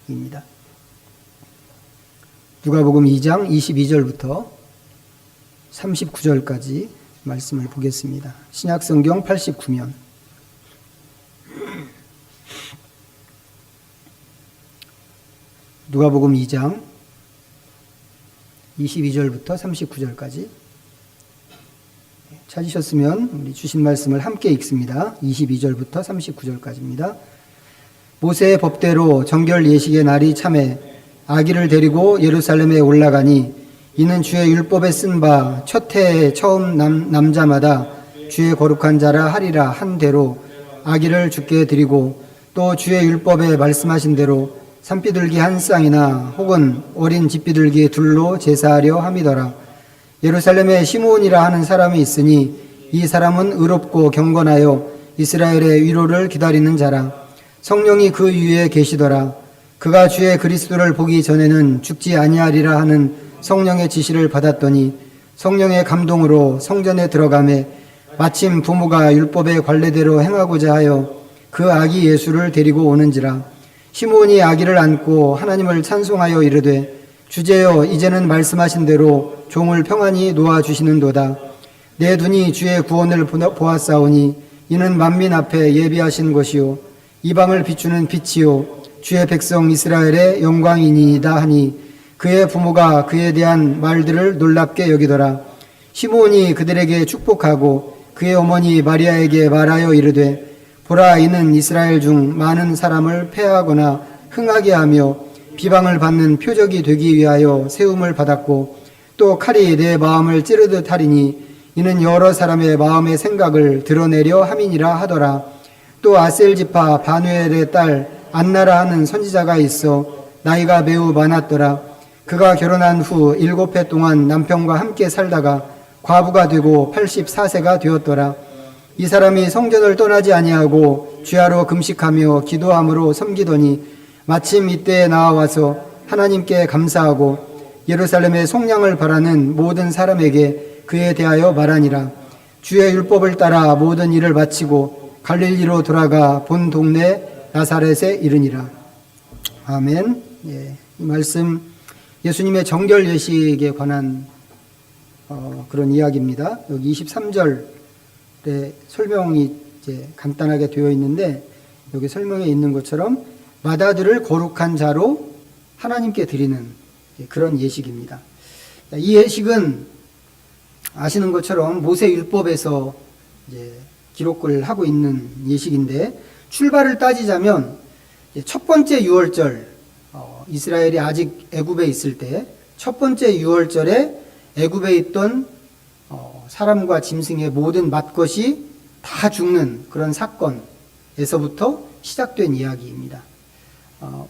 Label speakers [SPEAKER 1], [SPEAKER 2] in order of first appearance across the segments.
[SPEAKER 1] 이야기입니다. 누가복음 2장 22절부터 39절까지 말씀을 보겠습니다. 신약성경 89면 누가복음 2장 22절부터 39절까지 찾으셨으면 우리 주신 말씀을 함께 읽습니다. 22절부터 39절까지입니다. 모세의 법대로 정결 예식의 날이 참에 아기를 데리고 예루살렘에 올라가니 이는 주의 율법에 쓴 바 첫 해에 처음 남자마다 주의 거룩한 자라 하리라 한 대로 아기를 주께 드리고 또 주의 율법에 말씀하신 대로 산비둘기 한 쌍이나 혹은 어린 집비둘기 둘로 제사하려 함이더라. 예루살렘에 시므온이라 하는 사람이 있으니 이 사람은 의롭고 경건하여 이스라엘의 위로를 기다리는 자라. 성령이 그 위에 계시더라. 그가 주의 그리스도를 보기 전에는 죽지 아니하리라 하는 성령의 지시를 받았더니 성령의 감동으로 성전에 들어가매 마침 부모가 율법의 관례대로 행하고자 하여 그 아기 예수를 데리고 오는지라. 시므온이 아기를 안고 하나님을 찬송하여 이르되 주제여 이제는 말씀하신 대로 종을 평안히 놓아주시는도다. 내 눈이 주의 구원을 보았사오니 이는 만민 앞에 예비하신 것이요 이방을 비추는 빛이요 주의 백성 이스라엘의 영광이니이다 하니 그의 부모가 그에 대한 말들을 놀랍게 여기더라. 시므온이 그들에게 축복하고 그의 어머니 마리아에게 말하여 이르되 보라 이는 이스라엘 중 많은 사람을 폐하거나 흥하게 하며 비방을 받는 표적이 되기 위하여 세움을 받았고 또 칼이 내 마음을 찌르듯 하리니 이는 여러 사람의 마음의 생각을 드러내려 함이니라 하더라. 또 아셀지파 바누엘의 딸 안나라 하는 선지자가 있어 나이가 매우 많았더라. 그가 결혼한 후 7해 동안 남편과 함께 살다가 과부가 되고 84세가 되었더라. 이 사람이 성전을 떠나지 아니하고 주야로 금식하며 기도함으로 섬기더니 마침 이때에 나와서 하나님께 감사하고 예루살렘의 속량을 바라는 모든 사람에게 그에 대하여 말하니라. 주의 율법을 따라 모든 일을 마치고 갈릴리로 돌아가 본 동네 나사렛에 이르니라. 아멘. 이 말씀 예수님의 정결 예식에 관한 그런 이야기입니다. 여기 23절에 설명이 이제 간단하게 되어 있는데 여기 설명에 있는 것처럼 마다들을 거룩한 자로 하나님께 드리는 그런 예식입니다. 이 예식은 아시는 것처럼 모세 율법에서 이제 기록을 하고 있는 예식인데 출발을 따지자면 첫 번째 유월절 이스라엘이 아직 애굽에 있을 때 첫 번째 유월절에 애굽에 있던 사람과 짐승의 모든 맏것이 다 죽는 그런 사건에서부터 시작된 이야기입니다.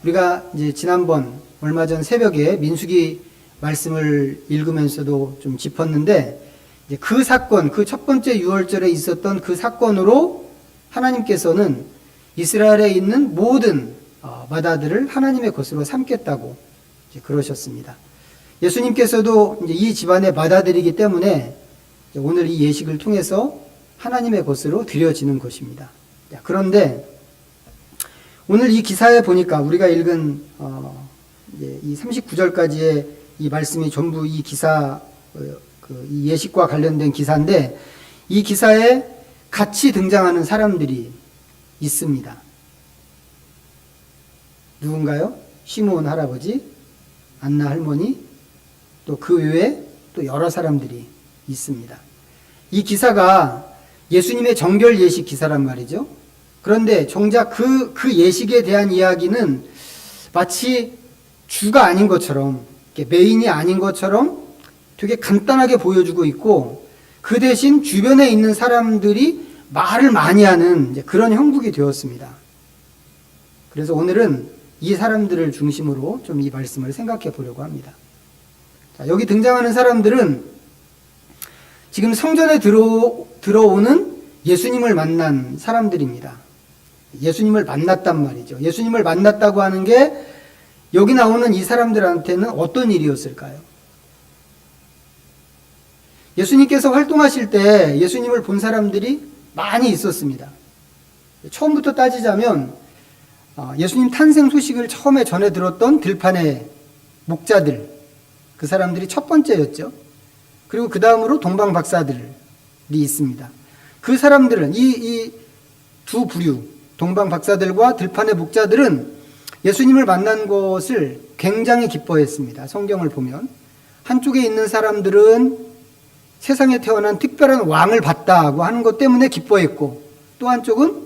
[SPEAKER 1] 우리가 이제 지난번 얼마 전 새벽에 민수기 말씀을 읽으면서도 좀 짚었는데 이제 그 사건, 그 첫 번째 유월절에 있었던 그 사건으로 하나님께서는 이스라엘에 있는 모든 마다들을 하나님의 것으로 삼겠다고 이제 그러셨습니다. 예수님께서도 이제 이 집안의 마다들이기 때문에 오늘 이 예식을 통해서 하나님의 것으로 드려지는 것입니다. 그런데 오늘 이 기사에 보니까 우리가 읽은 이 39절까지의 이 말씀이 전부 이 기사, 이 예식과 관련된 기사인데 이 기사에 같이 등장하는 사람들이 있습니다. 누군가요? 시므온 할아버지, 안나 할머니, 또 그 외에 또 여러 사람들이 있습니다. 이 기사가 예수님의 정결 예식 기사란 말이죠. 그런데 정작 그 예식에 대한 이야기는 마치 주가 아닌 것처럼, 메인이 아닌 것처럼 되게 간단하게 보여주고 있고 그 대신 주변에 있는 사람들이 말을 많이 하는 그런 형국이 되었습니다. 그래서 오늘은 이 사람들을 중심으로 좀 이 말씀을 생각해 보려고 합니다. 자, 여기 등장하는 사람들은 지금 성전에 들어오는 예수님을 만난 사람들입니다. 예수님을 만났단 말이죠. 예수님을 만났다고 하는 게 여기 나오는 이 사람들한테는 어떤 일이었을까요? 예수님께서 활동하실 때 예수님을 본 사람들이 많이 있었습니다. 처음부터 따지자면 예수님 탄생 소식을 처음에 전해 들었던 들판의 목자들, 그 사람들이 첫 번째였죠. 그리고 그 다음으로 동방 박사들이 있습니다. 그 사람들은 이 두 부류, 동방 박사들과 들판의 목자들은 예수님을 만난 것을 굉장히 기뻐했습니다. 성경을 보면 한쪽에 있는 사람들은 세상에 태어난 특별한 왕을 봤다고 하는 것 때문에 기뻐했고, 또 한쪽은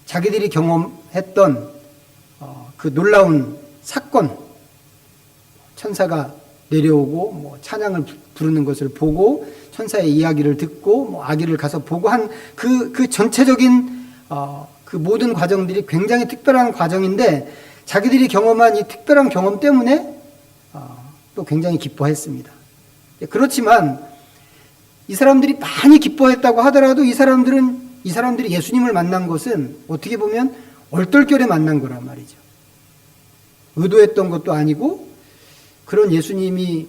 [SPEAKER 1] 자기들이 경험했던 그 놀라운 사건, 천사가 내려오고 찬양을 부르는 것을 보고 천사의 이야기를 듣고 아기를 가서 보고 한 그 전체적인 그 모든 과정들이 굉장히 특별한 과정인데, 자기들이 경험한 이 특별한 경험 때문에 또 굉장히 기뻐했습니다. 그렇지만 이 사람들이 많이 기뻐했다고 하더라도 이 사람들이 예수님을 만난 것은 어떻게 보면 얼떨결에 만난 거란 말이죠. 의도했던 것도 아니고 그런 예수님이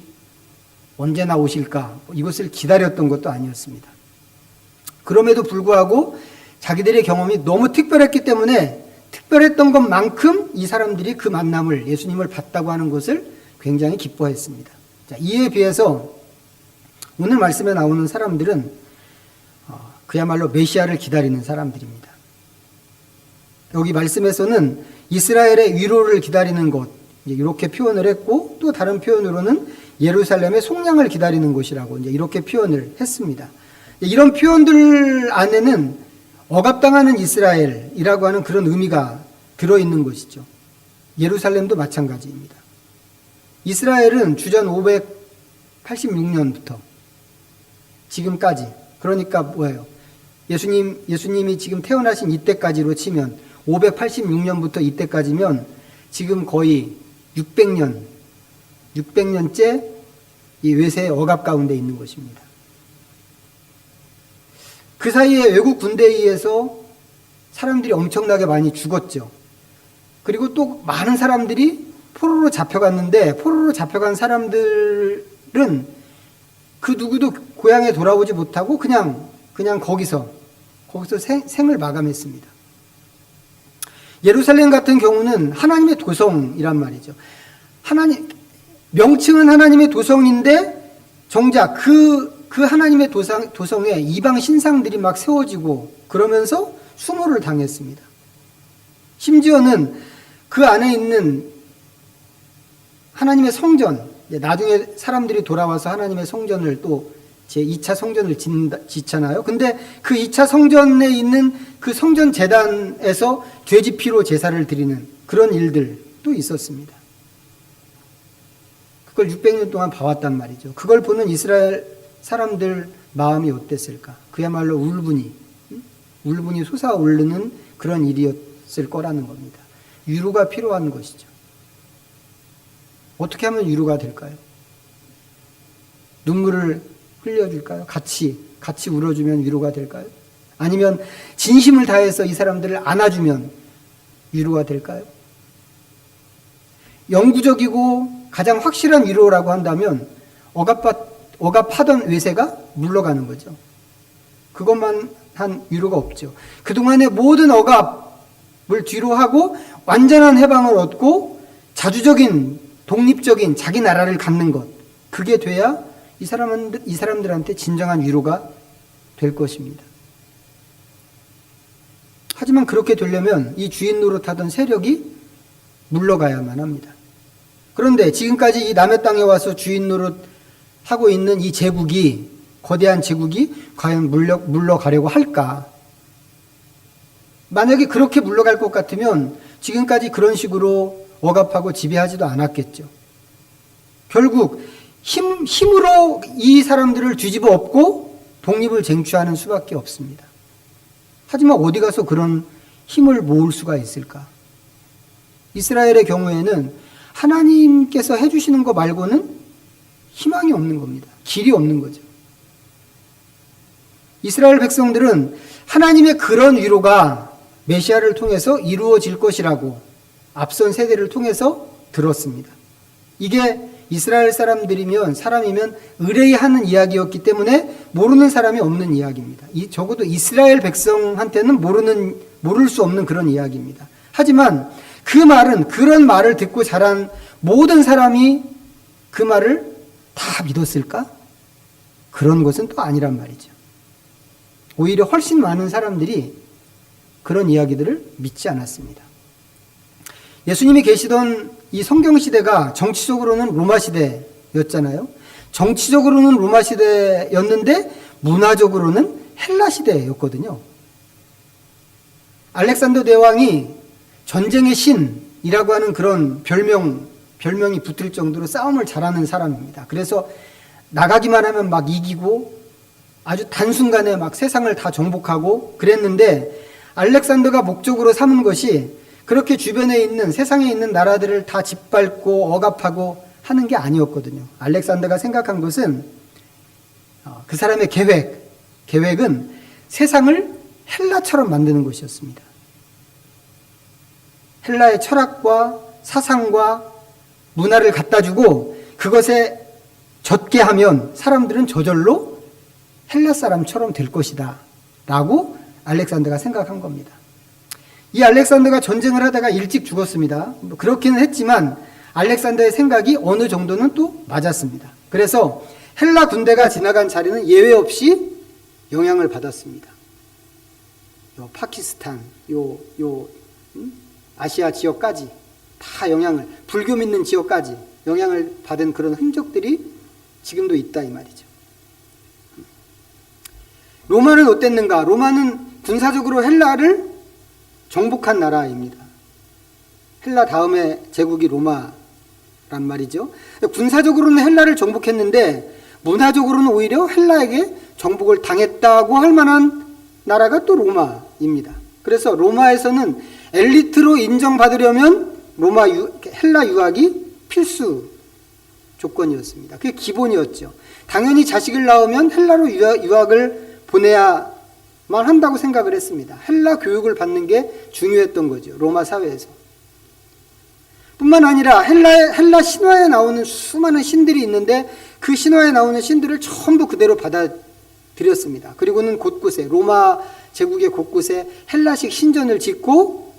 [SPEAKER 1] 언제나 오실까 이것을 기다렸던 것도 아니었습니다. 그럼에도 불구하고 자기들의 경험이 너무 특별했기 때문에 특별했던 것만큼 이 사람들이 그 만남을, 예수님을 봤다고 하는 것을 굉장히 기뻐했습니다. 자, 이에 비해서 오늘 말씀에 나오는 사람들은 그야말로 메시아를 기다리는 사람들입니다. 여기 말씀에서는 이스라엘의 위로를 기다리는 것, 이렇게 표현을 했고, 또 다른 표현으로는 예루살렘의 속량을 기다리는 것이라고 이렇게 표현을 했습니다. 이런 표현들 안에는 억압당하는 이스라엘이라고 하는 그런 의미가 들어있는 것이죠. 예루살렘도 마찬가지입니다. 이스라엘은 주전 586년부터 지금까지, 그러니까 뭐예요? 예수님이 지금 태어나신 이때까지로 치면 586년부터 이때까지면 지금 거의 600년째 이 외세의 억압 가운데 있는 것입니다. 그 사이에 외국 군대에 의해서 사람들이 엄청나게 많이 죽었죠. 그리고 또 많은 사람들이 포로로 잡혀갔는데, 포로로 잡혀간 사람들은 그 누구도 고향에 돌아오지 못하고 그냥 거기서 생을 마감했습니다. 예루살렘 같은 경우는 하나님의 도성이란 말이죠. 명칭은 하나님의 도성인데 정작 그 하나님의 도성에 이방 신상들이 막 세워지고 그러면서 수모를 당했습니다. 심지어는 그 안에 있는 하나님의 성전, 나중에 사람들이 돌아와서 하나님의 성전을 또 제2차 성전을 짓잖아요. 근데 그 2차 성전에 있는 그 성전 제단에서 돼지 피로 제사를 드리는 그런 일들도 있었습니다. 그걸 600년 동안 봐왔단 말이죠. 그걸 보는 이스라엘 사람들 마음이 어땠을까? 그야말로 울분이 솟아오르는 그런 일이었을 거라는 겁니다. 위로가 필요한 것이죠. 어떻게 하면 위로가 될까요? 눈물을 흘려줄까요? 같이 울어주면 위로가 될까요? 아니면 진심을 다해서 이 사람들을 안아주면 위로가 될까요? 영구적이고 가장 확실한 위로라고 한다면 억압하던 외세가 물러가는 거죠. 그것만 한 위로가 없죠. 그동안의 모든 억압을 뒤로하고 완전한 해방을 얻고 자주적인 독립적인 자기 나라를 갖는 것, 그게 돼야 이 사람들한테 진정한 위로가 될 것입니다. 하지만 그렇게 되려면 이 주인 노릇하던 세력이 물러가야만 합니다. 그런데 지금까지 이 남의 땅에 와서 주인 노릇하고 있는 이 제국이, 거대한 제국이 과연 물러가려고 할까? 만약에 그렇게 물러갈 것 같으면 지금까지 그런 식으로 억압하고 지배하지도 않았겠죠. 결국 힘으로 이 사람들을 뒤집어 엎고 독립을 쟁취하는 수밖에 없습니다. 하지만 어디 가서 그런 힘을 모을 수가 있을까? 이스라엘의 경우에는 하나님께서 해주시는 것 말고는 희망이 없는 겁니다. 길이 없는 거죠. 이스라엘 백성들은 하나님의 그런 위로가 메시아를 통해서 이루어질 것이라고 앞선 세대를 통해서 들었습니다. 이게 이스라엘 사람이면 의뢰하는 이야기였기 때문에 모르는 사람이 없는 이야기입니다. 적어도 이스라엘 백성한테는 모를 수 없는 그런 이야기입니다. 하지만 그 말은, 그런 말을 듣고 자란 모든 사람이 그 말을 다 믿었을까? 그런 것은 또 아니란 말이죠. 오히려 훨씬 많은 사람들이 그런 이야기들을 믿지 않았습니다. 예수님이 계시던 이 성경 시대가 정치적으로는 로마 시대였잖아요. 정치적으로는 로마 시대였는데 문화적으로는 헬라 시대였거든요. 알렉산더 대왕이 전쟁의 신이라고 하는 그런 별명이 붙을 정도로 싸움을 잘하는 사람입니다. 그래서 나가기만 하면 막 이기고 아주 단순간에 막 세상을 다 정복하고 그랬는데, 알렉산더가 목적으로 삼은 것이 그렇게 주변에 있는, 세상에 있는 나라들을 다 짓밟고 억압하고 하는 게 아니었거든요. 알렉산더가 생각한 것은, 그 사람의 계획은 세상을 헬라처럼 만드는 것이었습니다. 헬라의 철학과 사상과 문화를 갖다 주고 그것에 젖게 하면 사람들은 저절로 헬라 사람처럼 될 것이다 라고 알렉산더가 생각한 겁니다. 이 알렉산더가 전쟁을 하다가 일찍 죽었습니다. 그렇기는 했지만 알렉산더의 생각이 어느 정도는 또 맞았습니다. 그래서 헬라 군대가 지나간 자리는 예외 없이 영향을 받았습니다. 요 파키스탄, 아시아 지역까지 다 불교 믿는 지역까지 영향을 받은 그런 흔적들이 지금도 있다 이 말이죠. 로마는 어땠는가? 로마는 군사적으로 헬라를 정복한 나라입니다. 헬라 다음에 제국이 로마란 말이죠. 군사적으로는 헬라를 정복했는데 문화적으로는 오히려 헬라에게 정복을 당했다고 할 만한 나라가 또 로마입니다. 그래서 로마에서는 엘리트로 인정받으려면 헬라 유학이 필수 조건이었습니다. 그게 기본이었죠. 당연히 자식을 낳으면 헬라로 유학을 보내야만 한다고 생각을 했습니다. 헬라 교육을 받는 게 중요했던 거죠. 로마 사회에서. 뿐만 아니라 헬라 신화에 나오는 수많은 신들이 있는데 그 신화에 나오는 신들을 전부 그대로 받아들였습니다. 그리고는 곳곳에, 로마 제국의 곳곳에 헬라식 신전을 짓고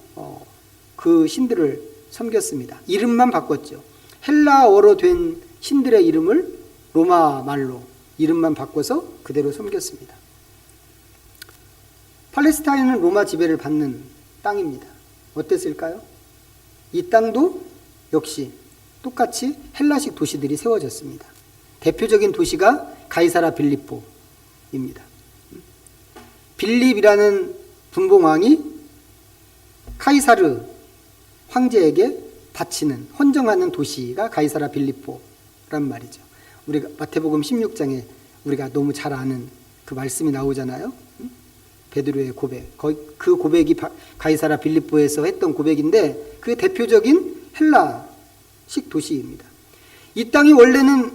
[SPEAKER 1] 그 신들을 섬겼습니다. 이름만 바꿨죠. 헬라어로 된 신들의 이름을 로마 말로 이름만 바꿔서 그대로 섬겼습니다. 팔레스타인은 로마 지배를 받는 땅입니다. 어땠을까요? 이 땅도 역시 똑같이 헬라식 도시들이 세워졌습니다. 대표적인 도시가 가이사라 빌립보입니다. 빌립이라는 분봉왕이 카이사르 황제에게 바치는, 헌정하는 도시가 가이사라 빌립보란 말이죠. 우리가 마태복음 16장에 우리가 너무 잘 아는 그 말씀이 나오잖아요. 베드로의 고백. 그 고백이 가이사라 빌립보에서 했던 고백인데 그게 대표적인 헬라식 도시입니다. 이 땅이 원래는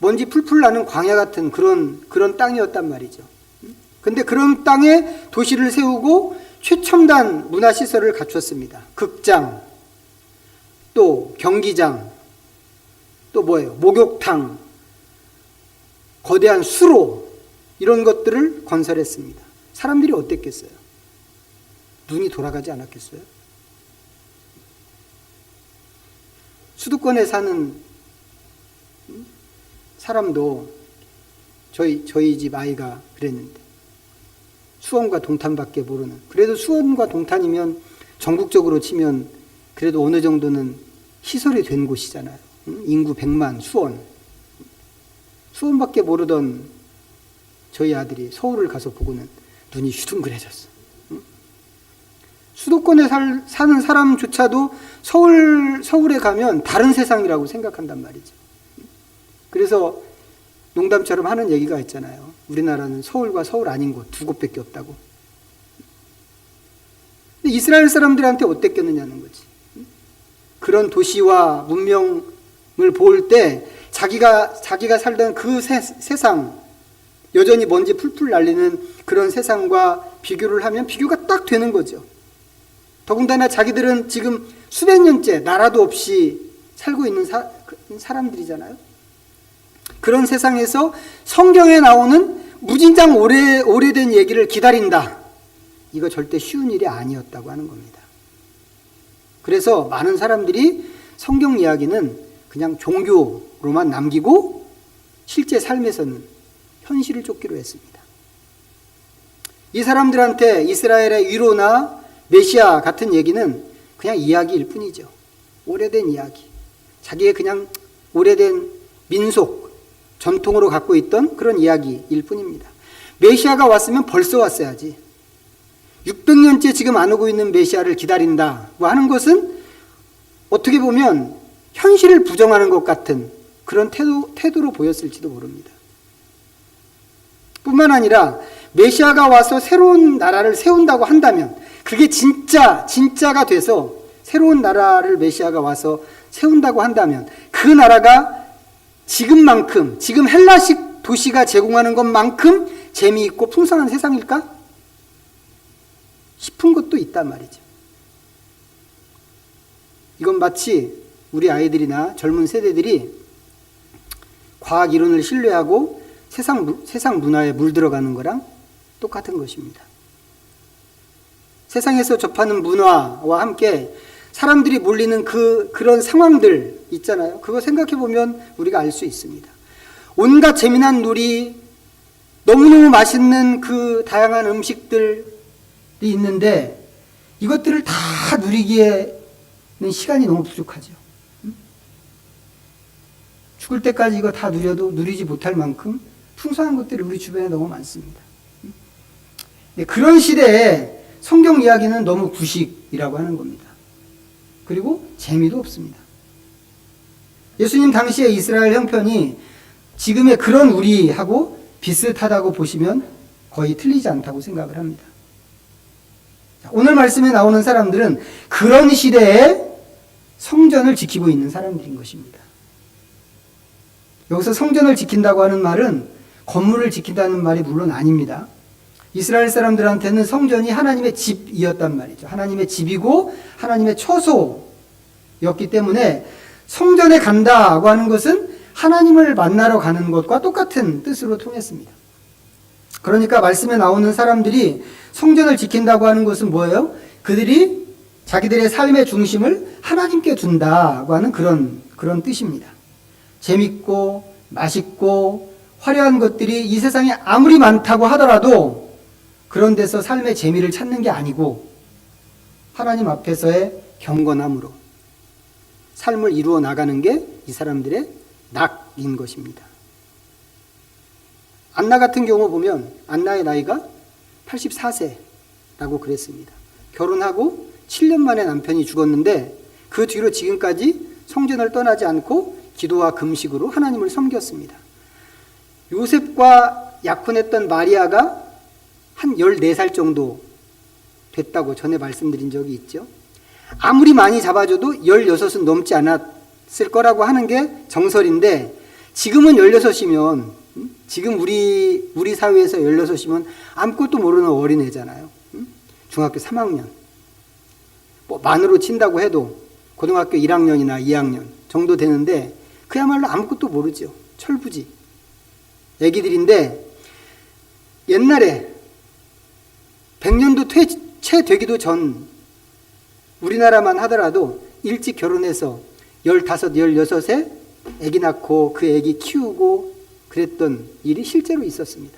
[SPEAKER 1] 먼지 풀풀 나는 광야 같은 그런 땅이었단 말이죠. 근데 그런 땅에 도시를 세우고 최첨단 문화시설을 갖췄습니다. 극장, 또 경기장, 또 목욕탕, 거대한 수로, 이런 것들을 건설했습니다. 사람들이 어땠겠어요? 눈이 돌아가지 않았겠어요? 수도권에 사는 사람도 저희 집 아이가 그랬는데 수원과 동탄밖에 모르는, 그래도 수원과 동탄이면 전국적으로 치면 그래도 어느 정도는 시설이 된 곳이잖아요. 인구 100만 수원밖에 모르던 저희 아들이 서울을 가서 보고는 눈이 휘둥그레졌어. 수도권에 사는 사람조차도 서울에 가면 다른 세상이라고 생각한단 말이죠. 그래서 농담처럼 하는 얘기가 있잖아요. 우리나라는 서울과 서울 아닌 곳 두 곳밖에 없다고. 근데 이스라엘 사람들한테 어땠겠느냐는 거지. 그런 도시와 문명을 볼 때 자기가 살던 그 세상, 여전히 먼지 풀풀 날리는 그런 세상과 비교를 하면 비교가 딱 되는 거죠. 더군다나 자기들은 지금 수백 년째 나라도 없이 살고 있는 사람들이잖아요. 그런 세상에서 성경에 나오는 무진장 오래된 얘기를 기다린다. 이거 절대 쉬운 일이 아니었다고 하는 겁니다. 그래서 많은 사람들이 성경 이야기는 그냥 종교로만 남기고 실제 삶에서는 현실을 쫓기로 했습니다. 이 사람들한테 이스라엘의 위로나 메시아 같은 얘기는 그냥 이야기일 뿐이죠. 오래된 이야기. 자기의 그냥 오래된 민속, 전통으로 갖고 있던 그런 이야기일 뿐입니다. 메시아가 왔으면 벌써 왔어야지. 600년째 지금 안 오고 있는 메시아를 기다린다고 하는 것은 어떻게 보면 현실을 부정하는 것 같은 그런 태도로 보였을지도 모릅니다. 뿐만 아니라 메시아가 와서 새로운 나라를 세운다고 한다면, 그게 진짜가 돼서 새로운 나라를 메시아가 와서 세운다고 한다면 그 나라가 지금만큼, 지금 헬라식 도시가 제공하는 것만큼 재미있고 풍성한 세상일까? 싶은 것도 있단 말이죠. 이건 마치 우리 아이들이나 젊은 세대들이 과학 이론을 신뢰하고 세상 문화에 물들어가는 거랑 똑같은 것입니다. 세상에서 접하는 문화와 함께 사람들이 몰리는 그런 상황들 있잖아요. 그거 생각해 보면 우리가 알 수 있습니다. 온갖 재미난 놀이, 너무너무 맛있는 그 다양한 음식들이 있는데 이것들을 다 누리기에는 시간이 너무 부족하죠. 죽을 때까지 이거 다 누려도 누리지 못할 만큼 풍성한 것들이 우리 주변에 너무 많습니다. 그런 시대에 성경 이야기는 너무 구식이라고 하는 겁니다. 그리고 재미도 없습니다. 예수님 당시의 이스라엘 형편이 지금의 그런 우리하고 비슷하다고 보시면 거의 틀리지 않다고 생각을 합니다. 오늘 말씀에 나오는 사람들은 그런 시대에 성전을 지키고 있는 사람들인 것입니다. 여기서 성전을 지킨다고 하는 말은 건물을 지킨다는 말이 물론 아닙니다. 이스라엘 사람들한테는 성전이 하나님의 집이었단 말이죠. 하나님의 집이고 하나님의 처소였기 때문에 성전에 간다고 하는 것은 하나님을 만나러 가는 것과 똑같은 뜻으로 통했습니다. 그러니까 말씀에 나오는 사람들이 성전을 지킨다고 하는 것은 뭐예요? 그들이 자기들의 삶의 중심을 하나님께 둔다고 하는 그런 뜻입니다. 재밌고 맛있고 화려한 것들이 이 세상에 아무리 많다고 하더라도 그런 데서 삶의 재미를 찾는 게 아니고 하나님 앞에서의 경건함으로 삶을 이루어 나가는 게 이 사람들의 낙인 것입니다. 안나 같은 경우 보면 안나의 나이가 84세라고 그랬습니다. 결혼하고 7년 만에 남편이 죽었는데 그 뒤로 지금까지 성전을 떠나지 않고 기도와 금식으로 하나님을 섬겼습니다. 요셉과 약혼했던 마리아가 한 14살 정도 됐다고 전에 말씀드린 적이 있죠. 아무리 많이 잡아줘도 16은 넘지 않았을 거라고 하는 게 정설인데 지금은 16이면 지금 우리 사회에서 16이면 아무것도 모르는 어린애잖아요. 중학교 3학년. 뭐 만으로 친다고 해도 고등학교 1학년이나 2학년 정도 되는데 그야말로 아무것도 모르죠. 철부지. 애기들인데 옛날에 100년도 채 되기도 전 우리나라만 하더라도 일찍 결혼해서 15, 16에 애기 낳고 그 애기 키우고 그랬던 일이 실제로 있었습니다.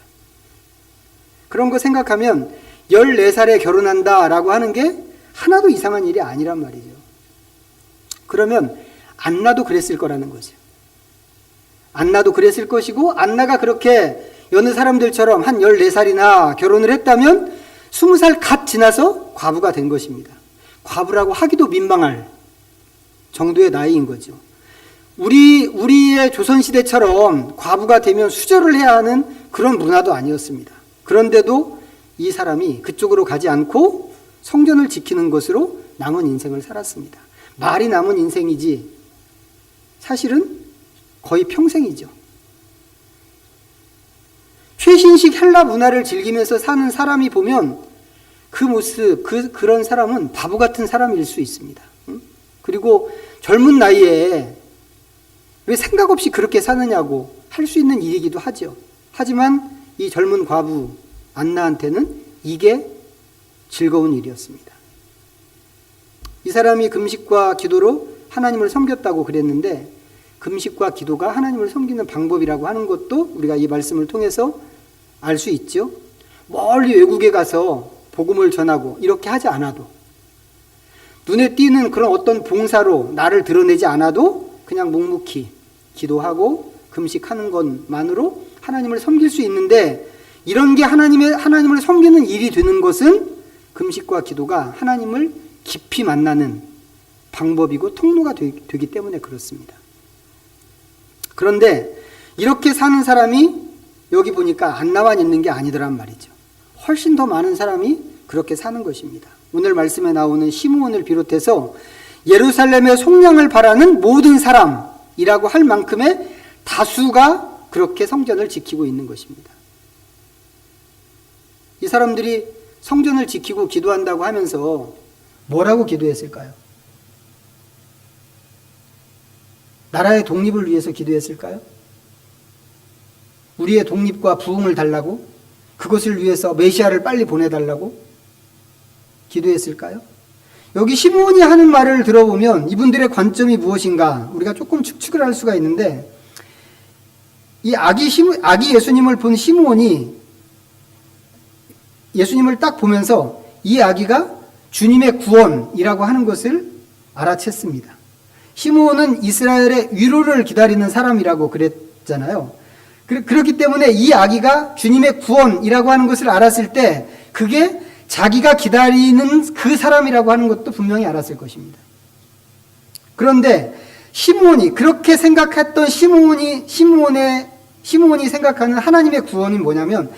[SPEAKER 1] 그런 거 생각하면 14살에 결혼한다라고 하는 게 하나도 이상한 일이 아니란 말이죠. 그러면 안나도 그랬을 거라는 거죠. 안나도 그랬을 것이고 안나가 그렇게 여느 사람들처럼 한 14살이나 결혼을 했다면 20살 갓 지나서 과부가 된 것입니다. 과부라고 하기도 민망할 정도의 나이인 거죠. 우리의 조선시대처럼 과부가 되면 수절을 해야 하는 그런 문화도 아니었습니다. 그런데도 이 사람이 그쪽으로 가지 않고 성전을 지키는 것으로 남은 인생을 살았습니다. 말이 남은 인생이지 사실은 거의 평생이죠. 최신식 헬라 문화를 즐기면서 사는 사람이 보면 그 모습, 그런 사람은 바보 같은 사람일 수 있습니다. 그리고 젊은 나이에 왜 생각 없이 그렇게 사느냐고 할 수 있는 일이기도 하죠. 하지만 이 젊은 과부 안나한테는 이게 즐거운 일이었습니다. 이 사람이 금식과 기도로 하나님을 섬겼다고 그랬는데 금식과 기도가 하나님을 섬기는 방법이라고 하는 것도 우리가 이 말씀을 통해서 알 수 있죠. 멀리 외국에 가서 복음을 전하고 이렇게 하지 않아도, 눈에 띄는 그런 어떤 봉사로 나를 드러내지 않아도 그냥 묵묵히 기도하고 금식하는 것만으로 하나님을 섬길 수 있는데, 이런 게 하나님을 섬기는 일이 되는 것은 금식과 기도가 하나님을 깊이 만나는 방법이고 통로가 되기 때문에 그렇습니다. 그런데 이렇게 사는 사람이 여기 보니까 안 나와 있는 게 아니더란 말이죠. 훨씬 더 많은 사람이 그렇게 사는 것입니다. 오늘 말씀에 나오는 시므온을 비롯해서 예루살렘의 속량을 바라는 모든 사람이라고 할 만큼의 다수가 그렇게 성전을 지키고 있는 것입니다. 이 사람들이 성전을 지키고 기도한다고 하면서 뭐라고 기도했을까요? 나라의 독립을 위해서 기도했을까요? 우리의 독립과 부흥을 달라고? 그것을 위해서 메시아를 빨리 보내달라고 기도했을까요? 여기 시므온이 하는 말을 들어보면 이분들의 관점이 무엇인가 우리가 조금 추측을 할 수가 있는데, 이 아기 예수님을 본 시므온이 예수님을 딱 보면서 이 아기가 주님의 구원이라고 하는 것을 알아챘습니다. 시므온은 이스라엘의 위로를 기다리는 사람이라고 그랬잖아요. 그렇기 때문에 이 아기가 주님의 구원이라고 하는 것을 알았을 때 그게 자기가 기다리는 그 사람이라고 하는 것도 분명히 알았을 것입니다. 그런데 시므온이 그렇게 생각했던 시므온이 생각하는 하나님의 구원이 뭐냐면,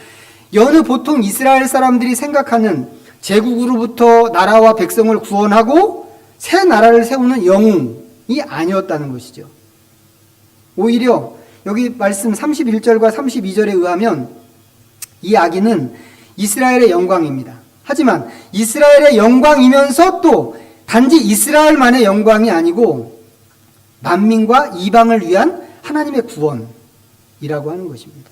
[SPEAKER 1] 여느 보통 이스라엘 사람들이 생각하는 제국으로부터 나라와 백성을 구원하고 새 나라를 세우는 영웅이 아니었다는 것이죠. 오히려 여기 말씀 31절과 32절에 의하면 이 아기는 이스라엘의 영광입니다. 하지만 이스라엘의 영광이면서 또 단지 이스라엘만의 영광이 아니고 만민과 이방을 위한 하나님의 구원이라고 하는 것입니다.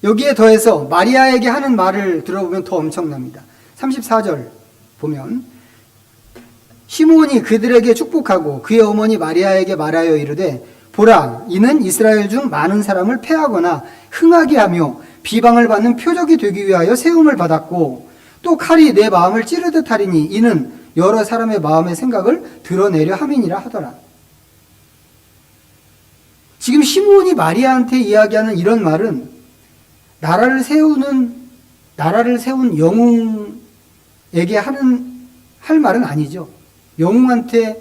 [SPEAKER 1] 여기에 더해서 마리아에게 하는 말을 들어보면 더 엄청납니다. 34절 보면 시므온이 그들에게 축복하고 그의 어머니 마리아에게 말하여 이르되, 보라, 이는 이스라엘 중 많은 사람을 패하거나 흥하게 하며 비방을 받는 표적이 되기 위하여 세움을 받았고, 또 칼이 내 마음을 찌르듯 하리니 이는 여러 사람의 마음의 생각을 드러내려 함이니라 하더라. 지금 시므온이 마리아한테 이야기하는 이런 말은 나라를 세운 영웅에게 할 말은 아니죠. 영웅한테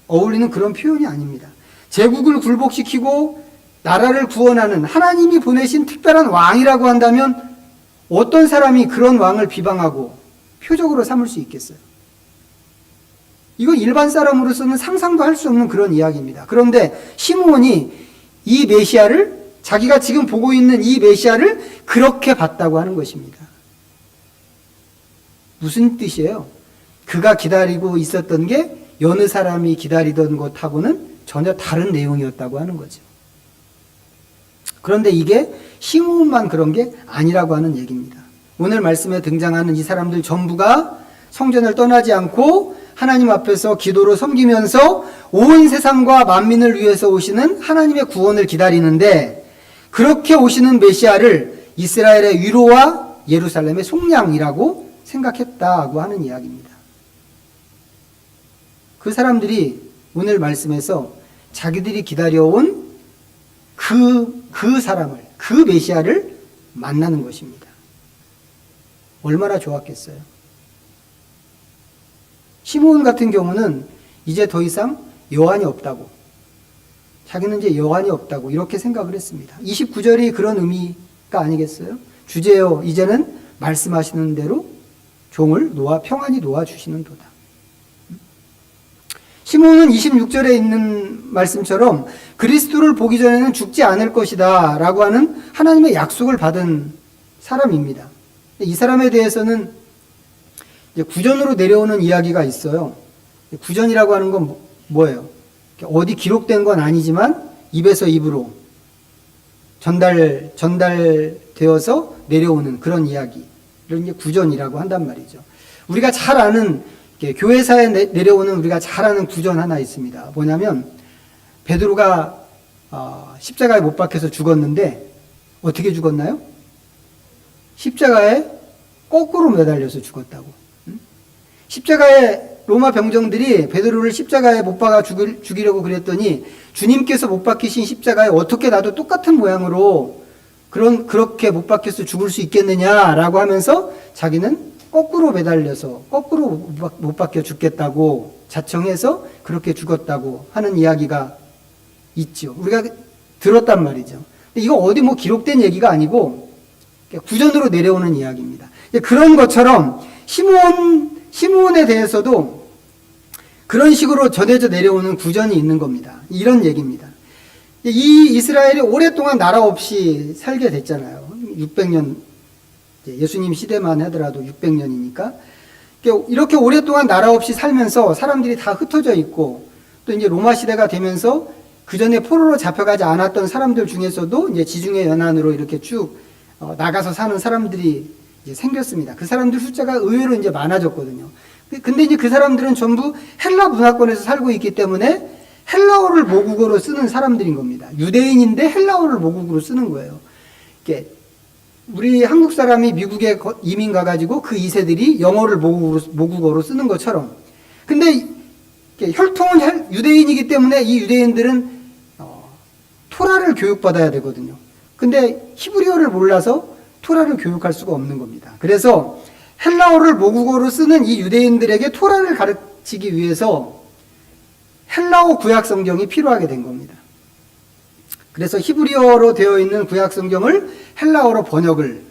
[SPEAKER 1] 어울리는 그런 표현이 아닙니다. 제국을 굴복시키고 나라를 구원하는 하나님이 보내신 특별한 왕이라고 한다면 어떤 사람이 그런 왕을 비방하고 표적으로 삼을 수 있겠어요? 이건 일반 사람으로서는 상상도 할 수 없는 그런 이야기입니다. 그런데 시므온이 이 메시아를, 자기가 지금 보고 있는 이 메시아를 그렇게 봤다고 하는 것입니다. 무슨 뜻이에요? 그가 기다리고 있었던 게 여느 사람이 기다리던 것하고는 전혀 다른 내용이었다고 하는 거죠. 그런데 이게 시므온만 그런 게 아니라고 하는 얘기입니다. 오늘 말씀에 등장하는 이 사람들 전부가 성전을 떠나지 않고 하나님 앞에서 기도로 섬기면서 온 세상과 만민을 위해서 오시는 하나님의 구원을 기다리는데, 그렇게 오시는 메시아를 이스라엘의 위로와 예루살렘의 속량이라고 생각했다고 하는 이야기입니다. 그 사람들이 오늘 말씀에서 자기들이 기다려온 그 사람을, 그 메시아를 만나는 것입니다. 얼마나 좋았겠어요. 시므온 같은 경우는 이제 더 이상 여한이 없다고, 자기는 이제 여한이 없다고 이렇게 생각을 했습니다. 29절이 그런 의미가 아니겠어요? 주제여 이제는 말씀하시는 대로 종을 평안히 놓아주시는 도다. 시므온은 26절에 있는 말씀처럼 그리스도를 보기 전에는 죽지 않을 것이다 라고 하는 하나님의 약속을 받은 사람입니다. 이 사람에 대해서는 구전으로 내려오는 이야기가 있어요. 구전이라고 하는 건 뭐예요? 어디 기록된 건 아니지만 입에서 입으로 전달되어서 내려오는 그런 이야기를 이제 구전이라고 한단 말이죠. 우리가 잘 아는, 교회사에 내려오는 우리가 잘 아는 구전 하나 있습니다. 뭐냐면 베드로가 십자가에 못 박혀서 죽었는데 어떻게 죽었나요? 십자가에 거꾸로 매달려서 죽었다고. 십자가에 로마 병정들이 베드로를 십자가에 못 박아 죽이려고 그랬더니 주님께서 못 박히신 십자가에 어떻게 나도 똑같은 모양으로 그렇게 못 박혀서 죽을 수 있겠느냐라고 하면서 자기는 거꾸로 매달려서 거꾸로 못 박혀 죽겠다고 자청해서 그렇게 죽었다고 하는 이야기가 있죠. 우리가 들었단 말이죠. 근데 이거 어디 뭐 기록된 얘기가 아니고 구전으로 내려오는 이야기입니다. 그런 것처럼 시므온에 대해서도 그런 식으로 전해져 내려오는 구전이 있는 겁니다. 이런 얘기입니다. 이 이스라엘이 오랫동안 나라 없이 살게 됐잖아요. 600년, 예수님 시대만 하더라도 600년이니까. 이렇게 오랫동안 나라 없이 살면서 사람들이 다 흩어져 있고, 또 이제 로마 시대가 되면서 그 전에 포로로 잡혀가지 않았던 사람들 중에서도 이제 지중해 연안으로 이렇게 쭉 나가서 사는 사람들이 이제 생겼습니다. 그 사람들 숫자가 의외로 이제 많아졌거든요. 근데 이제 그 사람들은 전부 헬라 문화권에서 살고 있기 때문에 헬라어를 모국어로 쓰는 사람들인 겁니다. 유대인인데 헬라어를 모국어로 쓰는 거예요. 우리 한국 사람이 미국에 이민 가가지고 그 2세들이 영어를 모국어로 쓰는 것처럼. 근데 혈통은 유대인이기 때문에 이 유대인들은 토라를 교육받아야 되거든요. 근데 히브리어를 몰라서 토라를 교육할 수가 없는 겁니다. 그래서 헬라어를 모국어로 쓰는 이 유대인들에게 토라를 가르치기 위해서 헬라어 구약 성경이 필요하게 된 겁니다. 그래서 히브리어로 되어 있는 구약 성경을 헬라어로 번역을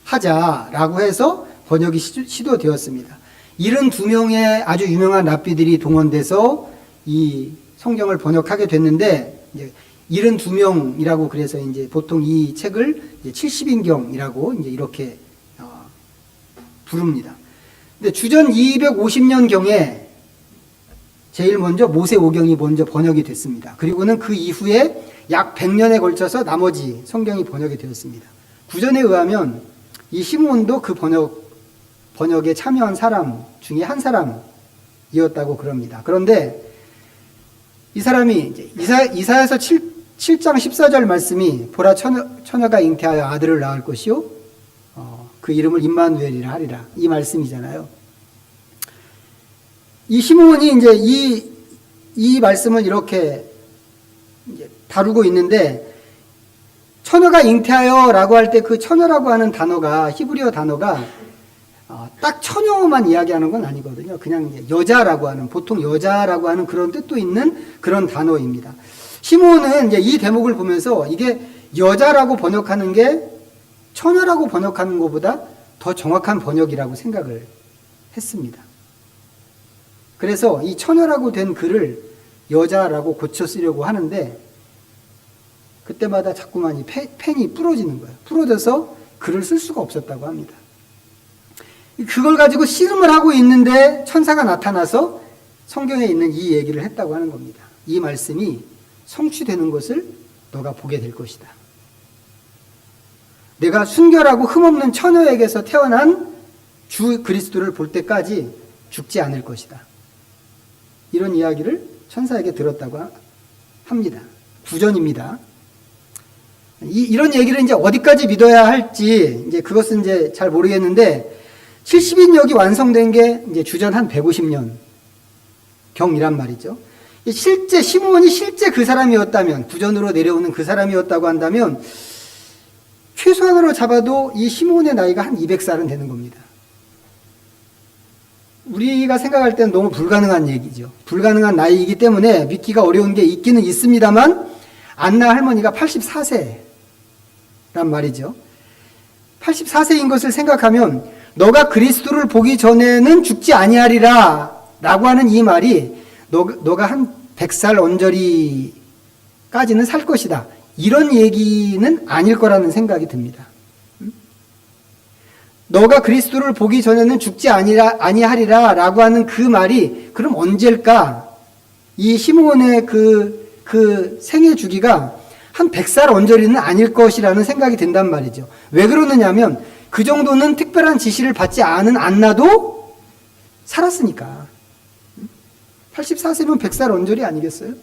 [SPEAKER 1] 하자라고 해서 번역이 시도되었습니다. 72명의 아주 유명한 랍비들이 동원돼서 이 성경을 번역하게 됐는데, 72명이라고 그래서 이제 보통 이 책을 70인경이라고 이제 이렇게 부릅니다. 근데 주전 250년경에 제일 먼저 모세오경이 먼저 번역이 됐습니다. 그리고는 그 이후에 약 100년에 걸쳐서 나머지 성경이 번역이 되었습니다. 구전에 의하면 이 시므온도 그 번역에 참여한 사람 중에 한 사람이었다고 그럽니다. 그런데 이 사람이 이제 이사야서 7장 14절 말씀이 보라 처녀가 잉태하여 아들을 낳을 것이요 그 이름을 임마누엘이라 하리라, 이 말씀이잖아요. 이 시므온이 이제 이 말씀을 이렇게 이제 다루고 있는데, 처녀가 잉태하여라고 할 때 그 처녀라고 하는 단어가, 히브리어 단어가 딱 처녀만 이야기하는 건 아니거든요. 그냥 이제 여자라고 하는, 보통 여자라고 하는 그런 뜻도 있는 그런 단어입니다. 시므온은 이제 이 대목을 보면서 이게 여자라고 번역하는 게 처녀라고 번역하는 것보다 더 정확한 번역이라고 생각을 했습니다. 그래서 이 처녀라고 된 글을 여자라고 고쳐 쓰려고 하는데, 그때마다 자꾸만 이 펜이 부러지는 거예요. 부러져서 글을 쓸 수가 없었다고 합니다. 그걸 가지고 씨름을 하고 있는데 천사가 나타나서 성경에 있는 이 얘기를 했다고 하는 겁니다. 이 말씀이 성취되는 것을 너가 보게 될 것이다. 내가 순결하고 흠없는 처녀에게서 태어난 주 그리스도를 볼 때까지 죽지 않을 것이다. 이런 이야기를 천사에게 들었다고 합니다. 구전입니다. 이런 얘기를 이제 어디까지 믿어야 할지 이제 그것은 이제 잘 모르겠는데, 70인역이 완성된 게 이제 주전 한 150년 경이란 말이죠. 실제 시므온이 실제 그 사람이었다면, 구전으로 내려오는 그 사람이었다고 한다면 최소한으로 잡아도 이 시므온의 나이가 한 200살은 되는 겁니다. 우리가 생각할 때는 너무 불가능한 얘기죠. 불가능한 나이이기 때문에 믿기가 어려운 게 있기는 있습니다만, 안나 할머니가 84세란 말이죠. 84세인 것을 생각하면 너가 그리스도를 보기 전에는 죽지 아니하리라 라고 하는 이 말이 너가 한 100살 언저리까지는 살 것이다, 이런 얘기는 아닐 거라는 생각이 듭니다. 너가 그리스도를 보기 전에는 죽지 아니하리라 라고 하는 그 말이 그럼 언제일까? 이 시므온의 그 생애 주기가 한 100살 언저리는 아닐 것이라는 생각이 든단 말이죠. 왜 그러느냐면 그 정도는 특별한 지시를 받지 않은 안나도 살았으니까. 84세면 100살 언저리 아니겠어요?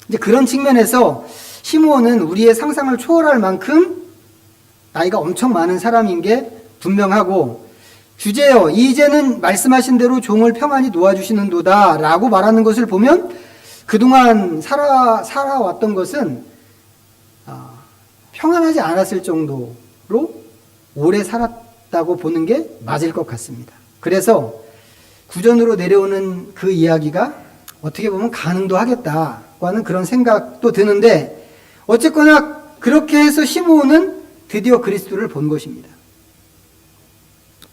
[SPEAKER 1] 이제 그런 측면에서 시므온은 우리의 상상을 초월할 만큼 나이가 엄청 많은 사람인 게 분명하고, 주제여 이제는 말씀하신 대로 종을 평안히 놓아주시는도다 라고 말하는 것을 보면 그동안 살아왔던 것은 평안하지 않았을 정도로 오래 살았다고 보는 게 맞을 것 같습니다. 그래서 구전으로 내려오는 그 이야기가 어떻게 보면 가능도 하겠다고 하는 그런 생각도 드는데, 어쨌거나 그렇게 해서 시므온은 드디어 그리스도를 본 것입니다.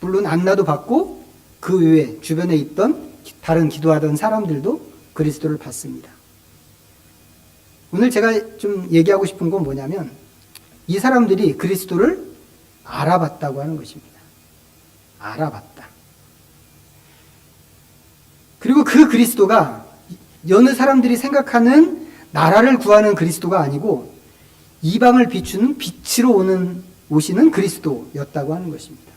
[SPEAKER 1] 물론 안나도 봤고 그 외에 주변에 있던 다른 기도하던 사람들도 그리스도를 봤습니다. 오늘 제가 좀 얘기하고 싶은 건 뭐냐면, 이 사람들이 그리스도를 알아봤다고 하는 것입니다. 알아봤다. 그리고 그 그리스도가 여느 사람들이 생각하는 나라를 구하는 그리스도가 아니고 이방을 비추는 빛으로 오시는 그리스도였다고 하는 것입니다.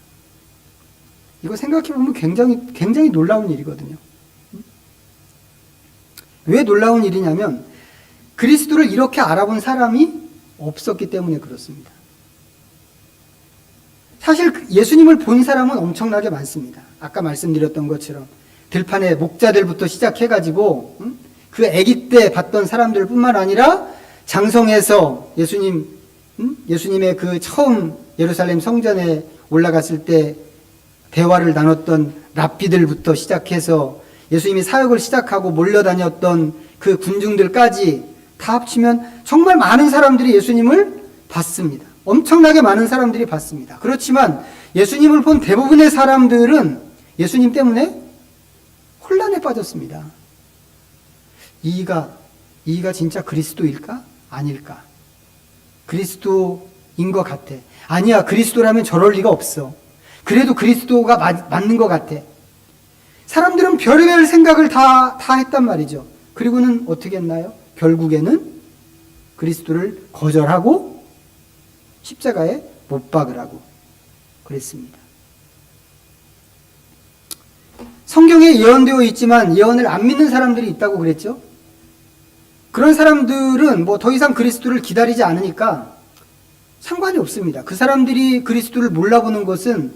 [SPEAKER 1] 이거 생각해보면 굉장히 놀라운 일이거든요. 왜 놀라운 일이냐면 그리스도를 이렇게 알아본 사람이 없었기 때문에 그렇습니다. 사실 예수님을 본 사람은 엄청나게 많습니다. 아까 말씀드렸던 것처럼 들판의 목자들부터 시작해가지고 그 아기 때 봤던 사람들 뿐만 아니라 장성에서 예수님의 그 처음 예루살렘 성전에 올라갔을 때 대화를 나눴던 랍비들부터 시작해서 예수님이 사역을 시작하고 몰려다녔던 그 군중들까지 다 합치면 정말 많은 사람들이 예수님을 봤습니다. 엄청나게 많은 사람들이 봤습니다. 그렇지만 예수님을 본 대부분의 사람들은 예수님 때문에 혼란에 빠졌습니다. 이가 진짜 그리스도일까? 아닐까? 그리스도인 것 같아. 아니야, 그리스도라면 저럴 리가 없어. 그래도 그리스도가 맞는 것 같아. 사람들은 별의별 생각을 다 했단 말이죠. 그리고는 어떻게 했나요? 결국에는 그리스도를 거절하고 십자가에 못 박으라고 그랬습니다. 성경에 예언되어 있지만 예언을 안 믿는 사람들이 있다고 그랬죠. 그런 사람들은 뭐 더 이상 그리스도를 기다리지 않으니까 상관이 없습니다. 그 사람들이 그리스도를 몰라보는 것은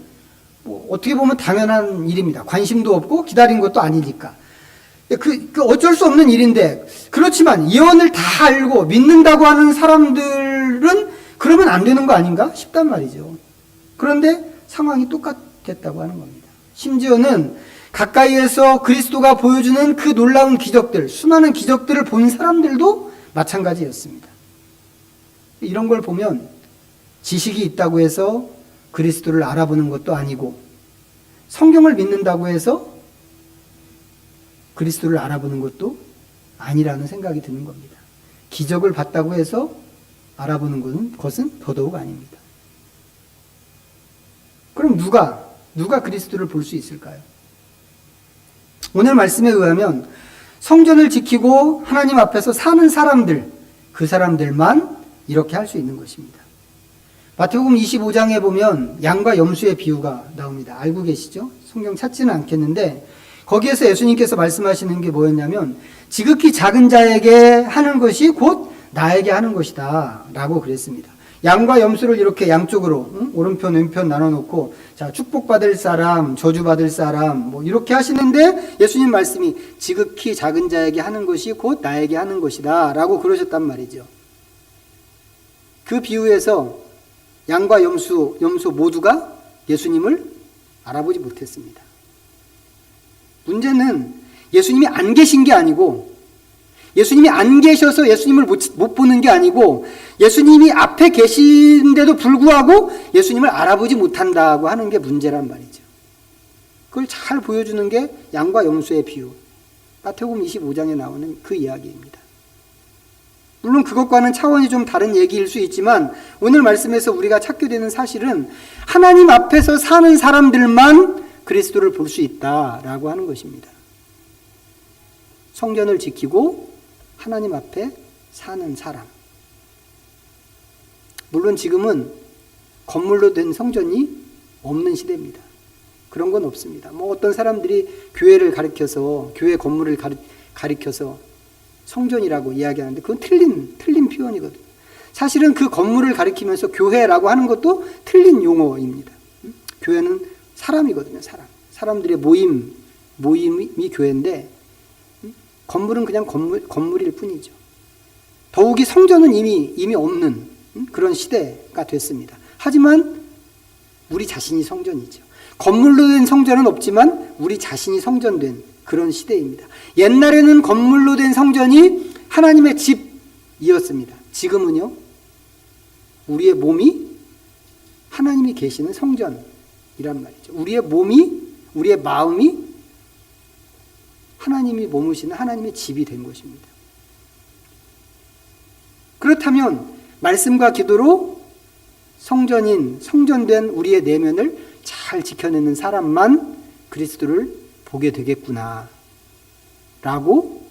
[SPEAKER 1] 뭐 어떻게 보면 당연한 일입니다. 관심도 없고 기다린 것도 아니니까. 그 어쩔 수 없는 일인데, 그렇지만 예언을 다 알고 믿는다고 하는 사람들은 그러면 안 되는 거 아닌가 싶단 말이죠. 그런데 상황이 똑같았다고 하는 겁니다. 심지어는 가까이에서 그리스도가 보여주는 그 놀라운 기적들, 수많은 기적들을 본 사람들도 마찬가지였습니다. 이런 걸 보면 지식이 있다고 해서 그리스도를 알아보는 것도 아니고, 성경을 믿는다고 해서 그리스도를 알아보는 것도 아니라는 생각이 드는 겁니다. 기적을 봤다고 해서 알아보는 것은 더더욱 아닙니다. 그럼 누가 그리스도를 볼 수 있을까요? 오늘 말씀에 의하면 성전을 지키고 하나님 앞에서 사는 사람들, 그 사람들만 이렇게 할 수 있는 것입니다. 마태복음 25장에 보면 양과 염소의 비유가 나옵니다. 알고 계시죠? 성경 찾지는 않겠는데 거기에서 예수님께서 말씀하시는 게 뭐였냐면, 지극히 작은 자에게 하는 것이 곧 나에게 하는 것이다 라고 그랬습니다. 양과 염소를 이렇게 양쪽으로 오른편 왼편 나눠놓고, 자, 축복받을 사람, 저주받을 사람 뭐 이렇게 하시는데 예수님 말씀이 지극히 작은 자에게 하는 것이 곧 나에게 하는 것이다 라고 그러셨단 말이죠. 그 비유에서 양과 염소 모두가 예수님을 알아보지 못했습니다. 문제는 예수님이 안 계신 게 아니고, 예수님이 안 계셔서 예수님을 못 보는 게 아니고, 예수님이 앞에 계신데도 불구하고 예수님을 알아보지 못한다고 하는 게 문제란 말이죠. 그걸 잘 보여주는 게 양과 염소의 비유, 마태복음 25장에 나오는 그 이야기입니다. 물론 그것과는 차원이 좀 다른 얘기일 수 있지만 오늘 말씀에서 우리가 찾게 되는 사실은 하나님 앞에서 사는 사람들만 그리스도를 볼 수 있다라고 하는 것입니다. 성전을 지키고 하나님 앞에 사는 사람. 물론 지금은 건물로 된 성전이 없는 시대입니다. 그런 건 없습니다. 뭐 어떤 사람들이 교회를 가리켜서, 교회 건물을 가리켜서 성전이라고 이야기하는데 그건 틀린 표현이거든요. 사실은 그 건물을 가리키면서 교회라고 하는 것도 틀린 용어입니다. 교회는 사람이거든요. 사람들의 모임이 교회인데, 건물은 그냥 건물일 뿐이죠. 더욱이 성전은 이미 없는 그런 시대가 됐습니다. 하지만 우리 자신이 성전이죠. 건물로 된 성전은 없지만 우리 자신이 성전된 그런 시대입니다. 옛날에는 건물로 된 성전이 하나님의 집이었습니다. 지금은요, 우리의 몸이 하나님이 계시는 성전이란 말이죠. 우리의 몸이, 우리의 마음이 하나님이 머무시는 하나님의 집이 된 것입니다. 그렇다면 말씀과 기도로 성전된 우리의 내면을 잘 지켜내는 사람만 그리스도를 보게 되겠구나 라고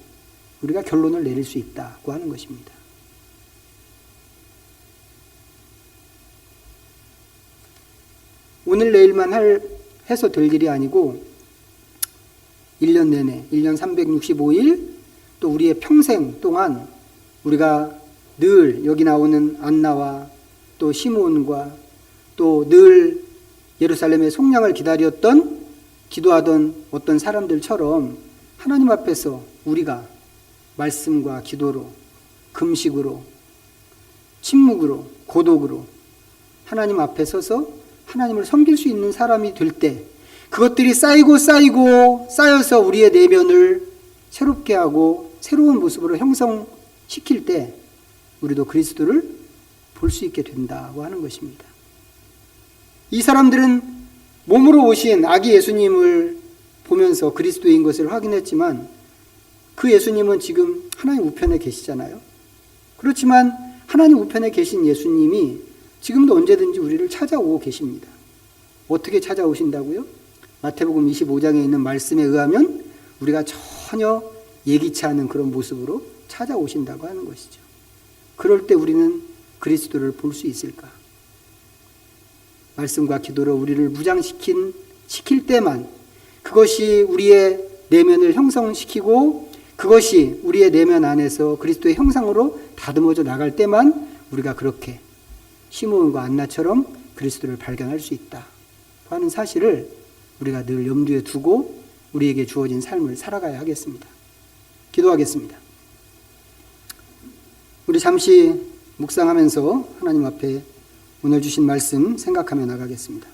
[SPEAKER 1] 우리가 결론을 내릴 수 있다고 하는 것입니다. 오늘 내일만 해서 될 일이 아니고 1년 내내, 1년 365일 또 우리의 평생 동안 우리가 늘 여기 나오는 안나와 또 시므온과 또 늘 예루살렘의 속량을 기도하던 어떤 사람들처럼 하나님 앞에서 우리가 말씀과 기도로, 금식으로, 침묵으로, 고독으로 하나님 앞에 서서 하나님을 섬길 수 있는 사람이 될 때, 그것들이 쌓여서 우리의 내면을 새롭게 하고 새로운 모습으로 형성시킬 때 우리도 그리스도를 볼 수 있게 된다고 하는 것입니다. 이 사람들은 몸으로 오신 아기 예수님을 보면서 그리스도인 것을 확인했지만 그 예수님은 지금 하나님 우편에 계시잖아요. 그렇지만 하나님 우편에 계신 예수님이 지금도 언제든지 우리를 찾아오고 계십니다. 어떻게 찾아오신다고요? 마태복음 25장에 있는 말씀에 의하면 우리가 전혀 예기치 않은 그런 모습으로 찾아오신다고 하는 것이죠. 그럴 때 우리는 그리스도를 볼 수 있을까? 말씀과 기도로 우리를 시킬 때만, 그것이 우리의 내면을 형성시키고 그것이 우리의 내면 안에서 그리스도의 형상으로 다듬어져 나갈 때만 우리가 그렇게 시므온과 안나처럼 그리스도를 발견할 수 있다 하는 사실을 우리가 늘 염두에 두고 우리에게 주어진 삶을 살아가야 하겠습니다. 기도하겠습니다. 우리 잠시 묵상하면서 하나님 앞에 오늘 주신 말씀 생각하며 나가겠습니다.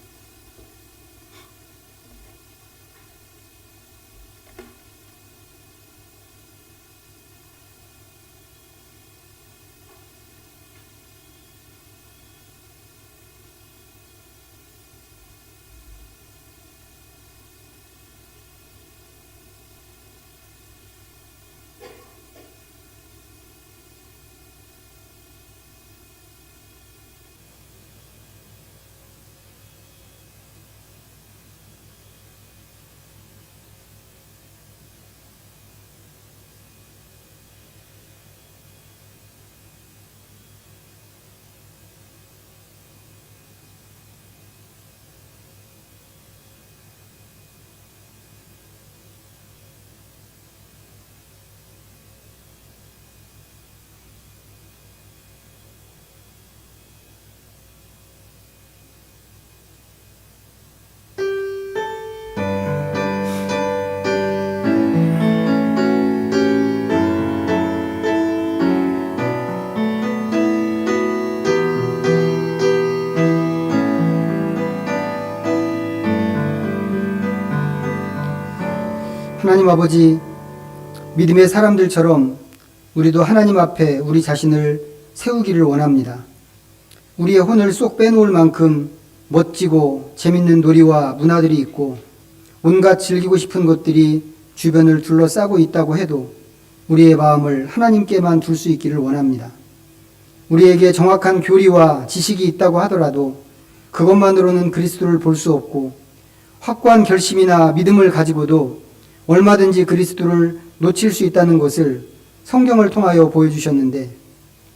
[SPEAKER 1] 하나님 아버지, 믿음의 사람들처럼 우리도 하나님 앞에 우리 자신을 세우기를 원합니다. 우리의 혼을 쏙 빼놓을 만큼 멋지고 재밌는 놀이와 문화들이 있고 온갖 즐기고 싶은 것들이 주변을 둘러싸고 있다고 해도 우리의 마음을 하나님께만 둘 수 있기를 원합니다. 우리에게 정확한 교리와 지식이 있다고 하더라도 그것만으로는 그리스도를 볼 수 없고, 확고한 결심이나 믿음을 가지고도 얼마든지 그리스도를 놓칠 수 있다는 것을 성경을 통하여 보여주셨는데,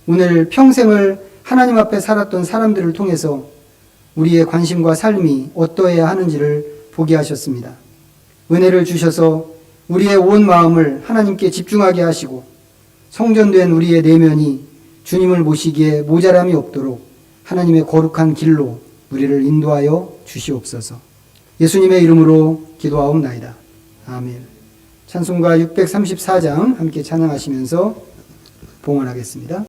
[SPEAKER 1] 오늘 평생을 하나님 앞에 살았던 사람들을 통해서 우리의 관심과 삶이 어떠해야 하는지를 보게 하셨습니다. 은혜를 주셔서 우리의 온 마음을 하나님께 집중하게 하시고 성전된 우리의 내면이 주님을 모시기에 모자람이 없도록 하나님의 거룩한 길로 우리를 인도하여 주시옵소서. 예수님의 이름으로 기도하옵나이다. 아멘. 찬송가 634장 함께 찬양하시면서 봉헌하겠습니다.